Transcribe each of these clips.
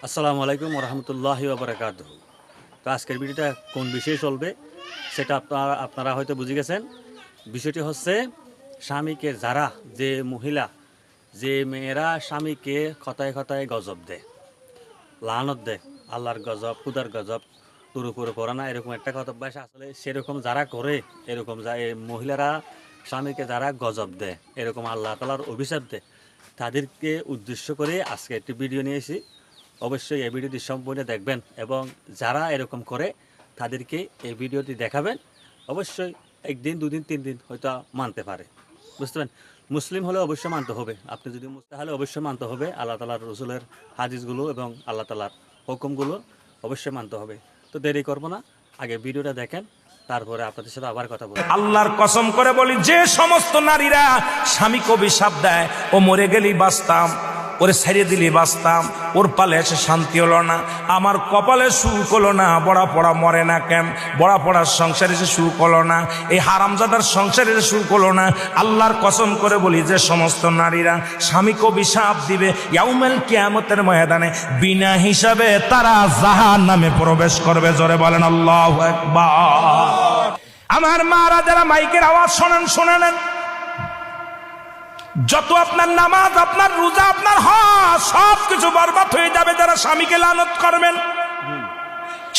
আসসালামু আলাইকুম রহমতুল্লাহি ওবরাকাতুহু। তো আজকের ভিডিওটা কোন বিষয়ে চলবে সেটা আপনারা হয়তো বুঝে গেছেন। বিষয়টি হচ্ছে স্বামীকে যারা যে মহিলা যে মেয়েরা স্বামীকে কথায় কথায় গজব দেয়, লানত দেয়, আল্লাহর গজব খুদার গজব তোর উপরে পড়ে না, এরকম একটা কথা অভ্যাস আসলে সেরকম যারা করে, এরকম এই মহিলারা স্বামীকে যারা গজব দেয়, এরকম আল্লাহ তাআলার অভিশাপ দেয়, তাদেরকে উদ্দেশ্য করে আজকে একটি ভিডিও নিয়েছি। অবশ্যই এই ভিডিওটি সম্পূর্ণ দেখবেন এবং যারা এরকম করে তাদেরকে এই ভিডিওটি দেখাবেন। অবশ্যই একদিন দুদিন তিন দিন হয়তো মানতে পারে, বুঝতে পারেন। মুসলিম হলে অবশ্যই মানতে হবে, আপনি যদি মুসলিম হলে অবশ্যই মানতে হবে আল্লাহ তাআলার রসুলের হাদিসগুলো এবং আল্লাহ তাআলার হুকুমগুলো অবশ্যই মানতে হবে। তো দেরি করবো না, আগে ভিডিওটা দেখেন, তারপরে আপনাদের সাথে আবার কথা বলবো। আল্লাহর কসম করে বলি, যে সমস্ত নারীরা স্বামীকে অভিশাপ দেয়, ও মরে গেলেই বাঁচতাম, ওরে ছেড়ে দিলেই বাঁচতাম, ওর পালে এসে শান্তি হলো না, আমার কপালে সুখ হলো না, বড়া পড়া মরে না কেন, বড়া পড়ার সংসারে এসে সুখ হলো না, এই হারামজাদার সংসারে এসে সুখ হলো না। আল্লাহর কসম করে বলি, যে সমস্ত নারীরা স্বামীকে অভিশাপ দিবে, ইয়াউমেল কিয়ামতের ময়দানে বিনা হিসাবে তারা জাহান্নামে প্রবেশ করবে। জোরে বলেন আল্লাহু আকবার। আমার মারা যারা মাইকের আওয়াজ শোনেন, শুনে নেন, যত আপনার নামাজ, আপনার রোজা, আপনার হজ সব কিছু বরবাদ হয়ে যাবে যারা স্বামীকে লানত করবেন,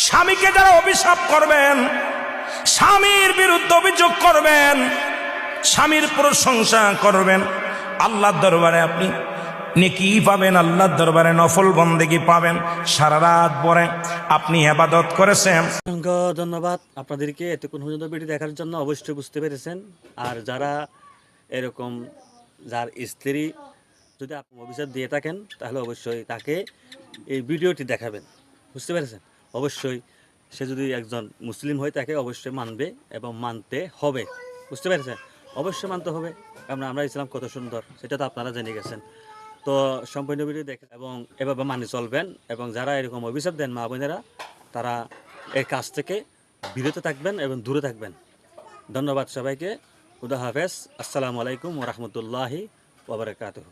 স্বামীকে যারা অভিশাপ করবেন, স্বামীর বিরুদ্ধে অভিযোগ করবেন, স্বামীর প্রশংসা করবেন। আল্লাহর দরবারে আপনি নেকি পাবেন, আল্লাহর দরবারে নফল বন্দেগী পাবেন। সারা রাত পরে আপনি ইবাদত করেছেন। অসংখ্য ধন্যবাদ আপনাদেরকে এতক্ষণ পর্যন্ত ভিডিও দেখার জন্য। অবশ্যই বুঝতে পেরেছেন। আর যারা এরকম যার স্ত্রী যদি আপনি অভিশাপ দিয়ে থাকেন, তাহলে অবশ্যই তাকে এই ভিডিওটি দেখাবেন, বুঝতে পেরেছেন। অবশ্যই সে যদি একজন মুসলিম হয় তাকে অবশ্যই মানবে এবং মানতে হবে, বুঝতে পেরেছেন। অবশ্যই মানতে হবে, কারণ আমরা ইসলাম কত সুন্দর সেটা তো আপনারা জেনে গেছেন। তো সম্পূর্ণ ভিডিও দেখেন এবং এভাবে মানে চলবেন। এবং যারা এরকম অভিশাপ দেন মা বোনেরা, তারা এর কাছ থেকে বিরত থাকবেন এবং দূরে থাকবেন। ধন্যবাদ সবাইকে। খুদা হাফেজ। আসসালামু আলাইকুম ওয়া রাহমাতুল্লাহি ওয়া বারাকাতুহু।